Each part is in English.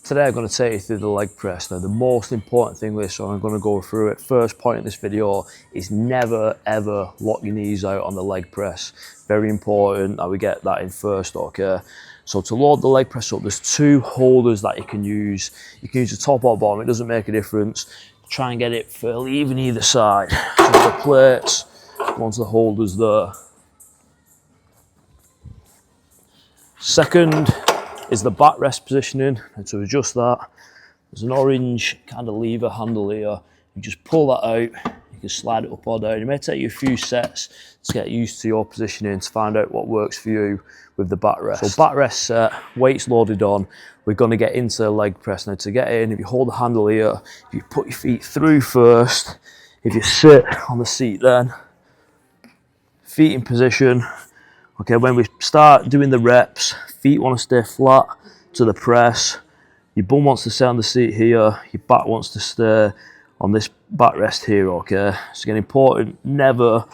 Today I'm going to take you through the leg press. Now the most important thing with this, so I'm going to go through it. First point in this video is never ever lock your knees out on the leg press. Very important that we get that in first, okay? So to load the leg press up, there's two holders that you can use. You can use the top or bottom, it doesn't make a difference. Try and get it fairly even either side. So the plates, onto the holders there. Second is the backrest positioning, and to adjust that, there's an orange kind of lever handle here. You just pull that out, you can slide it up or down. It may take you a few sets to get used to your positioning, to find out what works for you with the backrest. So backrest set, weights loaded on, we're going to get into the leg press. Now to get in, if you hold the handle here, if you put your feet through first, if you sit on the seat then, feet in position. Okay, when we start doing the reps, feet want to stay flat to the press. Your bum wants to stay on the seat here. Your back wants to stay on this backrest here, okay? So again, important, never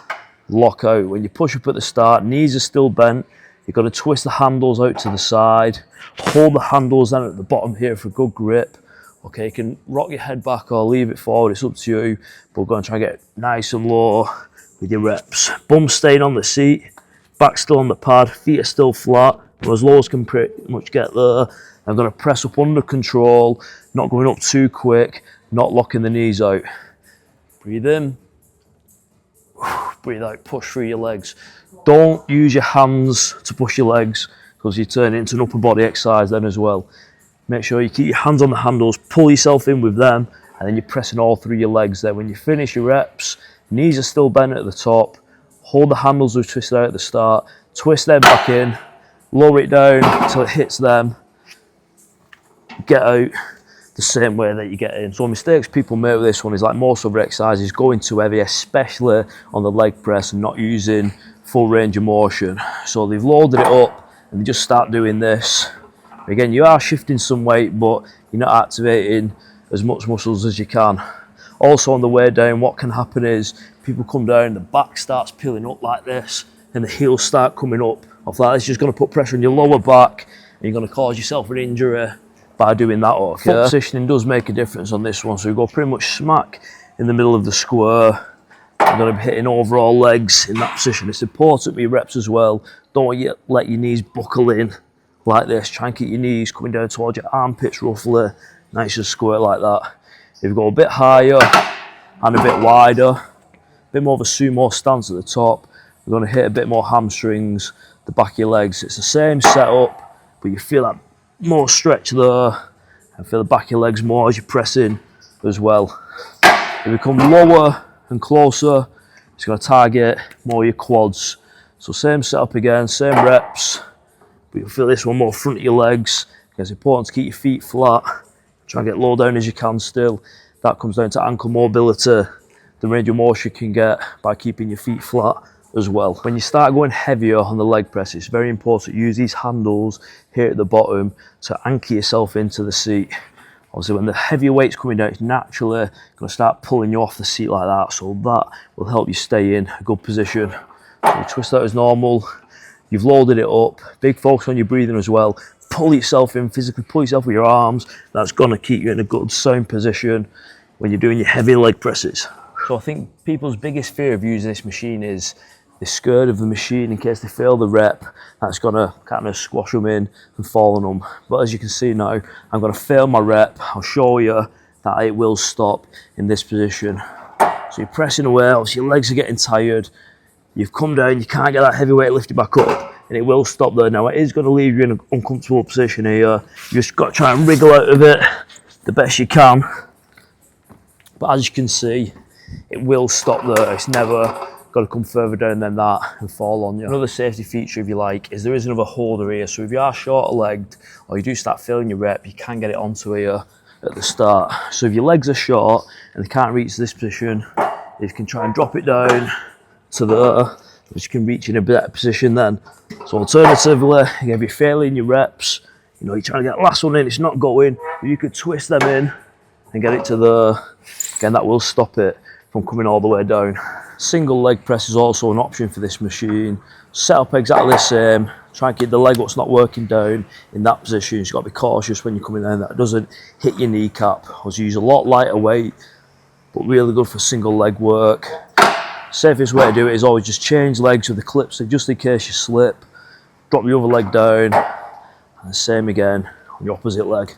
lock out. When you push up at the start, knees are still bent. You've got to twist the handles out to the side. Hold the handles down at the bottom here for good grip. Okay, you can rock your head back or leave it forward, it's up to you. But we're going to try and get nice and low with your reps. Bum staying on the seat. Back still on the pad, feet are still flat, as low as can pretty much get there. I'm going to press up under control, not going up too quick, not locking the knees out. Breathe in, breathe out, push through your legs. Don't use your hands to push your legs, because you turn it into an upper body exercise then as well. Make sure you keep your hands on the handles, pull yourself in with them, and then you're pressing all through your legs there. When you finish your reps, knees are still bent at the top. Hold the handles we've twisted out at the start, twist them back in, lower it down until it hits them, get out the same way that you get in. So mistakes people make with this one is, like most other exercises, going too heavy, especially on the leg press, and not using full range of motion. So they've loaded it up and they just start doing this. Again, you are shifting some weight, but you're not activating as much muscles as you can. Also on the way down, what can happen is people come down, the back starts peeling up like this, and the heels start coming up off that. It's just going to put pressure on your lower back, and you're going to cause yourself an injury by doing that, okay? Foot positioning does make a difference on this one, so we go pretty much smack in the middle of the square. You're going to be hitting overall legs in that position. It's important with your reps as well. Don't let your knees buckle in like this. Try and keep your knees coming down towards your armpits roughly, nice and square like that. If you go a bit higher and a bit wider, a bit more of a sumo stance at the top, we're going to hit a bit more hamstrings, the back of your legs. It's the same setup, but you feel that more stretch there, and feel the back of your legs more as you press in as well. If you come lower and closer, it's going to target more your quads. So same setup again, same reps, but you'll feel this one more front of your legs. It's important to keep your feet flat. Try and get low down as you can still. That comes down to ankle mobility, the range of motion you can get by keeping your feet flat as well. When you start going heavier on the leg press, it's very important to use these handles here at the bottom to anchor yourself into the seat. Obviously when the heavier weight's coming down, it's naturally going to start pulling you off the seat like that, so that will help you stay in a good position. So you twist out as normal, you've loaded it up, big focus on your breathing as well. Pull yourself in, physically pull yourself with your arms. That's going to keep you in a good sound position when you're doing your heavy leg presses. So I think people's biggest fear of using this machine is they're scared of the machine in case they fail the rep. That's going to kind of squash them in and fall on them. But as you can see now, I'm going to fail my rep. I'll show you that it will stop in this position. So you're pressing away, obviously your legs are getting tired. You've come down, you can't get that heavy weight lifted back up, and it will stop there. Now it is going to leave you in an uncomfortable position here. You just got to try and wriggle out of it the best you can. But as you can see, it will stop there. It's never got to come further down than that and fall on you. Another safety feature, if you like, is there is another holder here. So if you are shorter legged or you do start failing your rep, you can get it onto here at the start. So if your legs are short and they can't reach this position, you can try and drop it down to there, which you can reach in a better position then. So alternatively, again, if you're failing your reps, you know, you're trying to get the last one in, it's not going, you could twist them in and get it to there. Again, that will stop it from coming all the way down. Single leg press is also an option for this machine. Set up exactly the same, Try and keep the leg what's not working down in that position. You've got to be cautious when you're coming down that it doesn't hit your kneecap. I was use a lot lighter weight, but really good for single leg work. Safest way to do it is always just change legs with the clips, so just in case you slip, drop your other leg down, and the same again on your opposite leg.